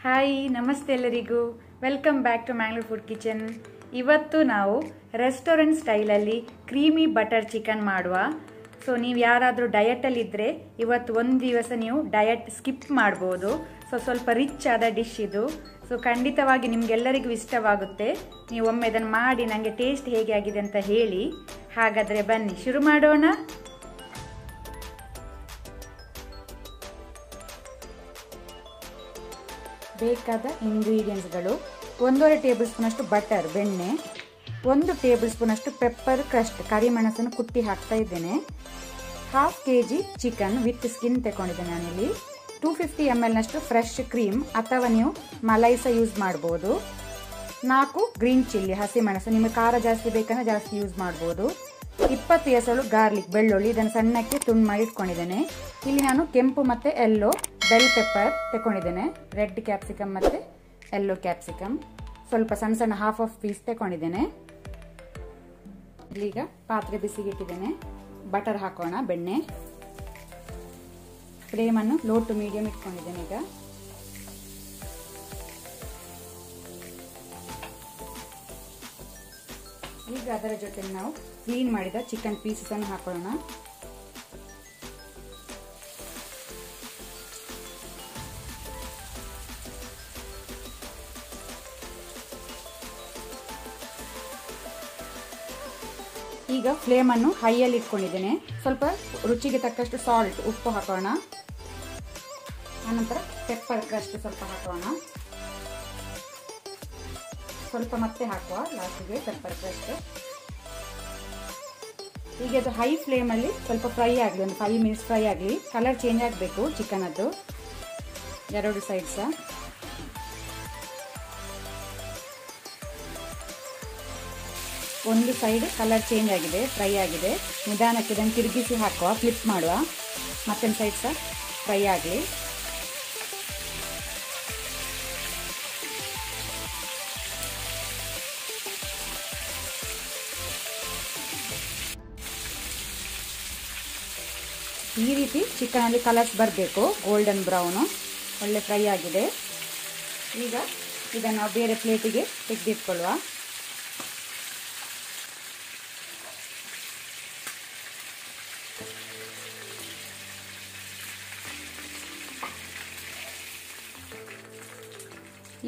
Hi ನಮಸ್ತೆ ಎಲ್ಲರಿಗೂ welcome back to Mangalore food kitchen. ಇವತ್ತು ನಾವು ರೆಸ್ಟೋರೆಂಟ್ ಸ್ಟೈಲಲ್ಲಿ ಕ್ರೀಮಿ ಬಟರ್ ಚಿಕನ್ ಮಾಡುವ. ಸೊ ನೀವು ಯಾರಾದರೂ ಡಯಟಲ್ಲಿದ್ದರೆ ಇವತ್ತು ಒಂದು ದಿವಸ ನೀವು ಡಯಟ್ ಸ್ಕಿಪ್ ಮಾಡ್ಬೋದು. ಸೊ ಸ್ವಲ್ಪ ರಿಚ್ ಆದ ಡಿಶ್ ಇದು. ಸೊ ಖಂಡಿತವಾಗಿ ನಿಮಗೆಲ್ಲರಿಗೂ ಇಷ್ಟವಾಗುತ್ತೆ. ನೀವು ಒಮ್ಮೆ ಇದನ್ನು ಮಾಡಿ ನನಗೆ ಟೇಸ್ಟ್ ಹೇಗೆ ಆಗಿದೆ ಅಂತ ಹೇಳಿ. ಹಾಗಾದರೆ ಬನ್ನಿ ಶುರು ಮಾಡೋಣ. ಬೇಕಾದ ಇಂಗ್ರೀಡಿಯೆಂಟ್ಸ್ಗಳು: 1.5 ಟೇಬಲ್ ಸ್ಪೂನಷ್ಟು ಬಟರ್ ಬೆಣ್ಣೆ, 1 ಟೇಬಲ್ ಸ್ಪೂನಷ್ಟು ಪೆಪ್ಪರ್ ಕ್ರಸ್ಟ್ ಕರಿಮೆಣಸನ್ನು ಕುಟ್ಟಿ ಹಾಕ್ತಾ ಇದ್ದೇನೆ. 1/2 kg ಚಿಕನ್ ವಿತ್ ಸ್ಕಿನ್ ತಗೊಂಡಿದ್ದೇನೆ ನಾನಿಲ್ಲಿ. 250 ml ನಷ್ಟು ಫ್ರೆಶ್ ಕ್ರೀಮ್ ಅಥವಾ ನೀವು ಮಲೈ ಸಹ ಯೂಸ್ ಮಾಡ್ಬೋದು. 4 ಗ್ರೀನ್ ಚಿಲ್ಲಿ ಹಸಿಮೆಣಸು, ನಿಮಗೆ ಖಾರ ಜಾಸ್ತಿ ಬೇಕಂದ್ರೆ ಜಾಸ್ತಿ ಯೂಸ್ ಮಾಡ್ಬೋದು. 20 ಎಸಳು ಗಾರ್ಲಿಕ್ ಬೆಳ್ಳುಳ್ಳಿ, ಇದನ್ನು ಸಣ್ಣಕ್ಕೆ ತುಂಡು ಮಾಡಿ ಇಟ್ಕೊಂಡಿದ್ದೇನೆ. ಇಲ್ಲಿ ನಾನು ಕೆಂಪು ಮತ್ತು ಎಲ್ಲೋ ಬೆಲ್ ಪೆಪ್ಪರ್ ತಗೊಂಡಿದ್ದೇನೆ. ರೆಡ್ ಕ್ಯಾಪ್ಸಿಕಮ್ ಮತ್ತು ಎಲ್ಲೋ ಕ್ಯಾಪ್ಸಿಕಮ್ ಸ್ವಲ್ಪ ಸಣ್ಣ ಸಣ್ಣ ಹಾಫ್ ಪೀಸ್ ತಗೊಂಡಿದ್ದೇನೆ. ಇಲ್ಲಿಗ ಪಾತ್ರೆ ಬಿಸಿಗೆ ಇಟ್ಟಿದ್ದೇನೆ. ಬಟರ್ ಹಾಕೋಣ. ಬೆಣ್ಣೆ ಫ್ಲೇಮನ್ನು ಲೋ ಟು ಮೀಡಿಯಂ ಇಟ್ಕೊಂಡಿದ್ದೇನೆ. ಈಗ ಅದರ ಜೊತೆ ನಾವು ಕ್ಲೀನ್ ಮಾಡಿದ ಚಿಕನ್ ಪೀಸಸ್ ಅನ್ನು ಹಾಕೊಳ್ಳೋಣ. ಈಗ ಫ್ಲೇಮ್ ಅನ್ನು ಹೈಯಲ್ಲಿ ಇಟ್ಕೊಂಡಿದ್ದೇನೆ. ಸ್ವಲ್ಪ ರುಚಿಗೆ ತಕ್ಕಷ್ಟು ಸಾಲ್ಟ್ ಉಪ್ಪು ಹಾಕೋಣ. ಆನಂತರ ಪೆಪ್ಪರ್ ಕ್ರಸ್ಟ್ ಸ್ವಲ್ಪ ಹಾಕೋಣ. ಸ್ವಲ್ಪ ಮತ್ತೆ ಹಾಕುವ ಲಾಸ್ಟಿಗೆ ಪೆಪ್ಪರ್ ಕ್ರಸ್ಟ್. ಈಗ ಅದು ಹೈ ಫ್ಲೇಮಲ್ಲಿ ಸ್ವಲ್ಪ ಫ್ರೈ ಆಗಲಿ, ಒಂದು 5 ಮಿನಿಟ್ಸ್ ಫ್ರೈ ಆಗಲಿ. ಕಲರ್ ಚೇಂಜ್ ಆಗಬೇಕು ಚಿಕನ್ ಅದು, ಎರಡು ಸೈಡ್ಸ. ಒಂದು ಸೈಡ್ ಕಲರ್ ಚೇಂಜ್ ಆಗಿದೆ, ಫ್ರೈ ಆಗಿದೆ. ನಿಧಾನಕ್ಕೆ ಇದನ್ನು ತಿರುಗಿಸಿ ಹಾಕುವ, ಫ್ಲಿಪ್ ಮಾಡುವ. ಮತ್ತೊಂದು ಸೈಡ್ ಸಹ ಫ್ರೈ ಆಗಲಿ. ಈ ರೀತಿ ಚಿಕನಲ್ಲಿ ಕಲರ್ಸ್ ಬರಬೇಕು, ಗೋಲ್ಡನ್ ಬ್ರೌನು. ಒಳ್ಳೆ ಫ್ರೈ ಆಗಿದೆ. ಈಗ ಇದನ್ನು ನಾವು ಬೇರೆ ಪ್ಲೇಟಿಗೆ ತೆಗೆದಿಟ್ಕೊಳ್ಳುವ.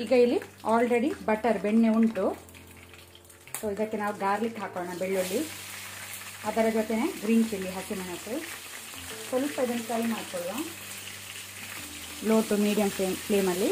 ಈಗ ಇಲ್ಲಿ ಆಲ್ರೆಡಿ ಬಟರ್ ಬೆಣ್ಣೆ ಉಂಟು. ಸೊ ಇದಕ್ಕೆ ನಾವು ಗಾರ್ಲಿಕ್ ಹಾಕೋಣ, ಬೆಳ್ಳುಳ್ಳಿ. ಅದರ ಜೊತೆನೆ ಗ್ರೀನ್ ಚಿಲ್ಲಿ ಹಸಿಮೆಣಸು. ಸ್ವಲ್ಪ ಇದನ್ನು ಫ್ರೈ ಮಾಡ್ಕೊಳ್ಳುವ ಲೋ ಟು ಮೀಡಿಯಂ ಫ್ಲೇಮಲ್ಲಿ.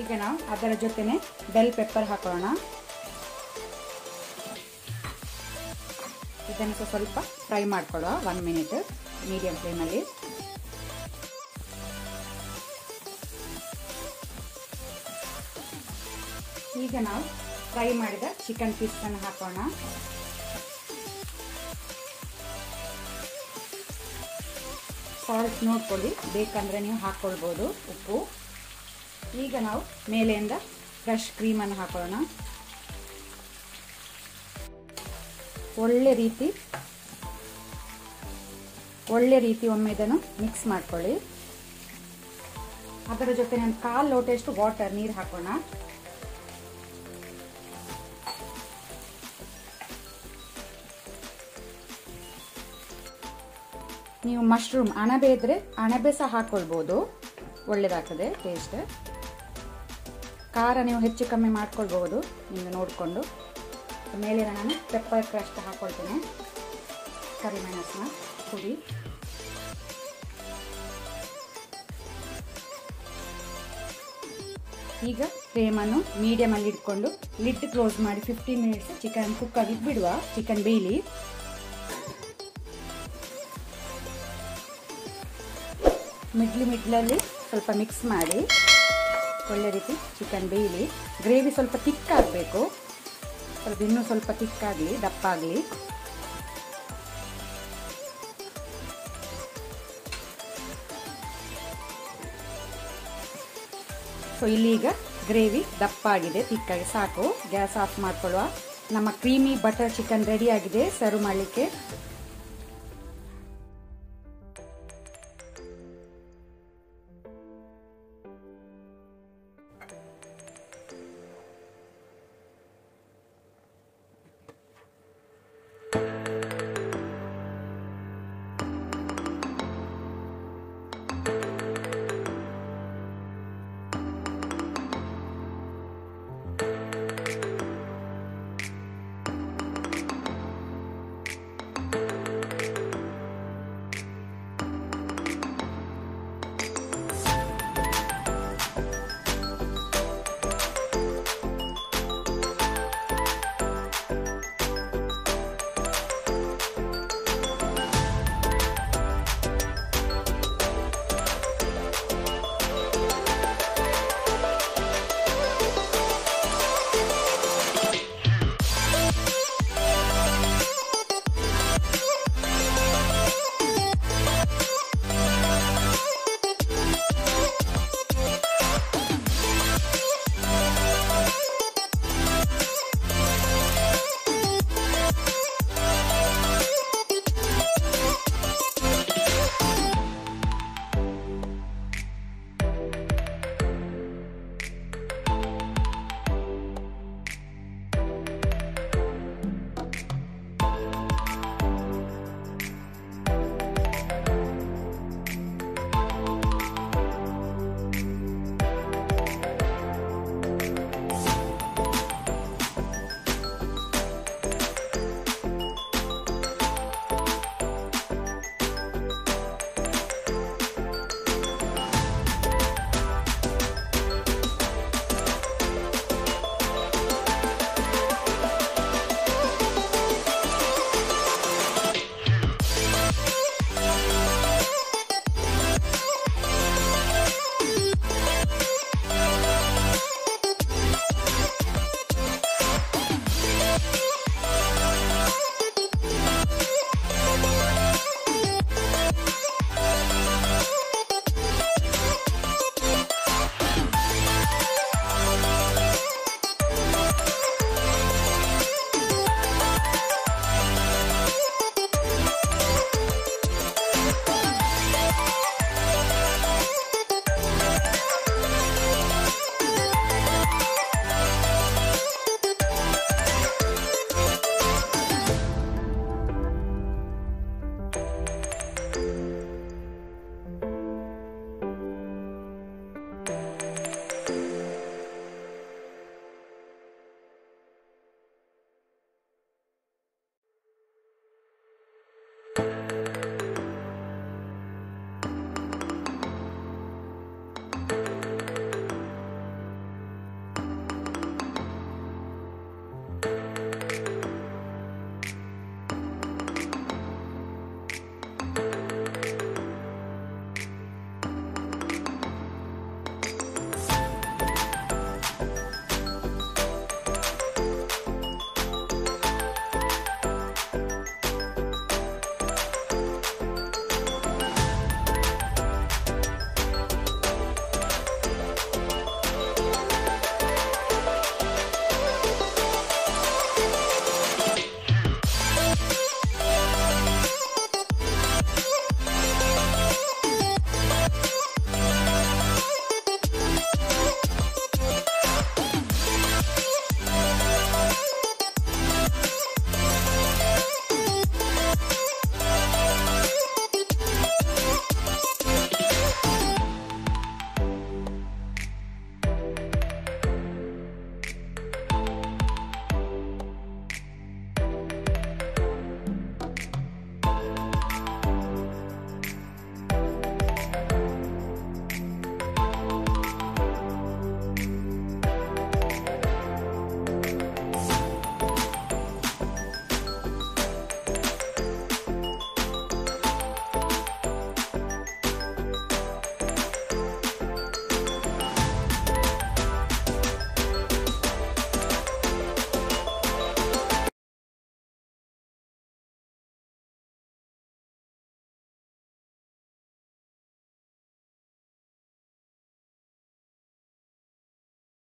ಈಗ ನಾವು ಅದರ ಜೊತೆನೆ ಬೆಲ್ ಪೆಪ್ಪರ್ ಹಾಕೋಣ. ಇದನ್ನು ಸ್ವಲ್ಪ ಫ್ರೈ ಮಾಡ್ಕೊಳ್ಳುವ 1 ಮಿನಿಟ್ ಮೀಡಿಯಂ ಫ್ಲೇಮಲ್ಲಿ. ಈಗ ನಾವು ಫ್ರೈ ಮಾಡಿದ ಚಿಕನ್ ಪೀಸನ್ನು ಹಾಕೋಣ. ಸಾಲ್ಟ್ ನೋಡ್ಕೊಳ್ಳಿ, ಬೇಕಂದ್ರೆ ನೀವು ಹಾಕ್ಕೊಳ್ಬೋದು ಉಪ್ಪು. ಈಗ ನಾವು ಮೇಲೆಯಿಂದ ಫ್ರೆಶ್ ಕ್ರೀಮನ್ನು ಹಾಕೋಣ. ಒಳ್ಳೆ ರೀತಿ ಒಮ್ಮೆ ಇದನ್ನು ಮಿಕ್ಸ್ ಮಾಡ್ಕೊಳ್ಳಿ. ಅದರ ಜೊತೆ ನಾನು 1/4 ಲೋಟಷ್ಟು ವಾಟರ್ ನೀರು ಹಾಕೋಣ. ನೀವು ಮಶ್ರೂಮ್ ಅಣಬೆ ಇದ್ರೆ ಅಣಬೆ ಸಹ ಹಾಕೊಳ್ಬೋದು, ಒಳ್ಳೇದಾಗ್ತದೆ ಟೇಸ್ಟ್. ಖಾರ ನೀವು ಹೆಚ್ಚು ಕಮ್ಮಿ ಮಾಡ್ಕೊಳ್ಬಹುದು ನಿಮಗೆ ನೋಡಿಕೊಂಡು. ಮೇಲೆ ನಾನು ಪೆಪ್ಪರ್ ಕ್ರಸ್ಟ್ ಹಾಕೊಳ್ತೇನೆ, ಕರಿಮೆಣಸನ್ನ ಪುಡಿ. ಈಗ ಫ್ಲೇಮನ್ನು ಮೀಡಿಯಮಲ್ಲಿ ಇಟ್ಕೊಂಡು ಲಿಡ್ ಕ್ಲೋಸ್ ಮಾಡಿ 15 ಮಿನಿಟ್ಸ್ ಚಿಕನ್ ಕುಕ್ ಆಗಿ ಬಿಡುವ. ಚಿಕನ್ ಬೇಯಲಿ. ಮಿಡ್ಲಲ್ಲಿ ಸ್ವಲ್ಪ ಮಿಕ್ಸ್ ಮಾಡಿ ಒಳ್ಳೆ ರೀತಿ ಚಿಕನ್ ಬೇಯಲಿ. ಗ್ರೇವಿ ಸ್ವಲ್ಪ ತಿಕ್ಕಾಗಬೇಕು, ಸ್ವಲ್ಪ ಇನ್ನೂ ಸ್ವಲ್ಪ ತಿಕ್ಕಾಗಲಿ, ದಪ್ಪಾಗಲಿ. ಸೊ ಇಲ್ಲಿ ಈಗ ಗ್ರೇವಿ ದಪ್ಪ ಆಗಿದೆ, ತಿಕ್ಕಾಗಿ ಸಾಕು. ಗ್ಯಾಸ್ ಆಫ್ ಮಾಡ್ಕೊಳ್ಳುವ. ನಮ್ಮ ಕ್ರೀಮಿ ಬಟರ್ ಚಿಕನ್ ರೆಡಿ ಆಗಿದೆ ಸರ್ವ್ ಮಾಡಲಿಕ್ಕೆ.